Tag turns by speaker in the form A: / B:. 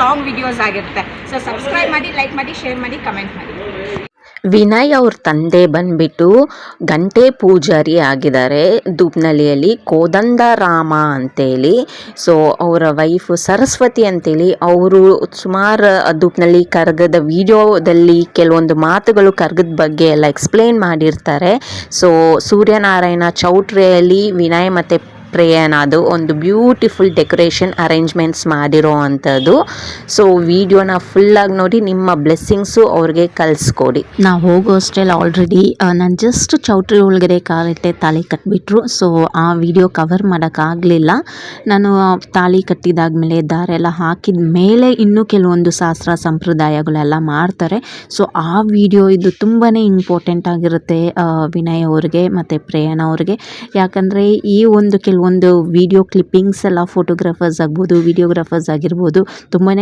A: Long videos ಆಗಿರುತ್ತೆ. So subscribe ಮಾಡಿ, like ಮಾಡಿ, ಶೇರ್ ಮಾಡಿ, ಕಮೆಂಟ್ ಮಾಡಿ.
B: ವಿನಯ್ ಅವ್ರ ತಂದೆ ಬಂದ್ಬಿಟ್ಟು ಗಂಟೆ ಪೂಜಾರಿ ಆಗಿದ್ದಾರೆ ದೂಪ್ನಳ್ಳಿಯಲ್ಲಿ, ಕೋದಂಡರಾಮ ಅಂತೇಳಿ. ಸೊ ಅವರ ವೈಫ್ ಸರಸ್ವತಿ ಅಂತೇಳಿ. ಅವರು ಸುಮಾರು ದೂಪ್ನಳ್ಳಿ ಕರ್ಗದ ವಿಡಿಯೋದಲ್ಲಿ ಕೆಲವೊಂದು ಮಾತುಗಳು ಕರ್ಗದ ಬಗ್ಗೆ ಎಲ್ಲ ಎಕ್ಸ್ಪ್ಲೇನ್ ಮಾಡಿರ್ತಾರೆ. ಸೊ ಸೂರ್ಯನಾರಾಯಣ ಚೌಟ್ರಿಯಲ್ಲಿ ವಿನಯ್ ಮತ್ತು ಪ್ರೇಯನದು ಒಂದು ಬ್ಯೂಟಿಫುಲ್ ಡೆಕೋರೇಷನ್ ಅರೇಂಜ್ಮೆಂಟ್ಸ್ ಮಾಡಿರೋ ಅಂಥದ್ದು. ಸೊ ವಿಡಿಯೋನ ಫುಲ್ಲಾಗಿ ನೋಡಿ, ನಿಮ್ಮ ಬ್ಲೆಸ್ಸಿಂಗ್ಸು ಅವ್ರಿಗೆ ಕಳಿಸ್ಕೊಡಿ.
C: ನಾವು ಹೋಗೋ ಅಷ್ಟೆಲ್ಲ ಆಲ್ರೆಡಿ ನಾನು ಜಸ್ಟ್ ಚೌಟ್ರಿ ಒಳಗಡೆ ಕಾಲಿಟ್ಟೆ, ತಾಳಿ ಕಟ್ಟಿಬಿಟ್ರು. ಸೊ ಆ ವಿಡಿಯೋ ಕವರ್ ಮಾಡೋಕ್ಕಾಗಲಿಲ್ಲ. ನಾನು ತಾಳಿ ಕಟ್ಟಿದಾದ್ಮೇಲೆ ದಾರೆಲ್ಲ ಹಾಕಿದ ಮೇಲೆ ಇನ್ನೂ ಕೆಲವೊಂದು ಶಾಸ್ತ್ರ ಸಂಪ್ರದಾಯಗಳೆಲ್ಲ ಮಾಡ್ತಾರೆ. ಸೊ ಆ ವಿಡಿಯೋ ಇದು ತುಂಬಾ ಇಂಪಾರ್ಟೆಂಟ್ ಆಗಿರುತ್ತೆ ವಿನಯ್ ಅವ್ರಿಗೆ ಮತ್ತು ಪ್ರೇಯನ ಅವ್ರಿಗೆ. ಯಾಕಂದರೆ ಈ ಒಂದು ಕೆಲವೊಂದು ವಿಡಿಯೋ ಕ್ಲಿಪ್ಪಿಂಗ್ಸ್ ಎಲ್ಲ ಫೋಟೋಗ್ರಾಫರ್ಸ್ ಆಗ್ಬೋದು, ವಿಡಿಯೋಗ್ರಾಫರ್ಸ್ ಆಗಿರ್ಬೋದು, ತುಂಬಾ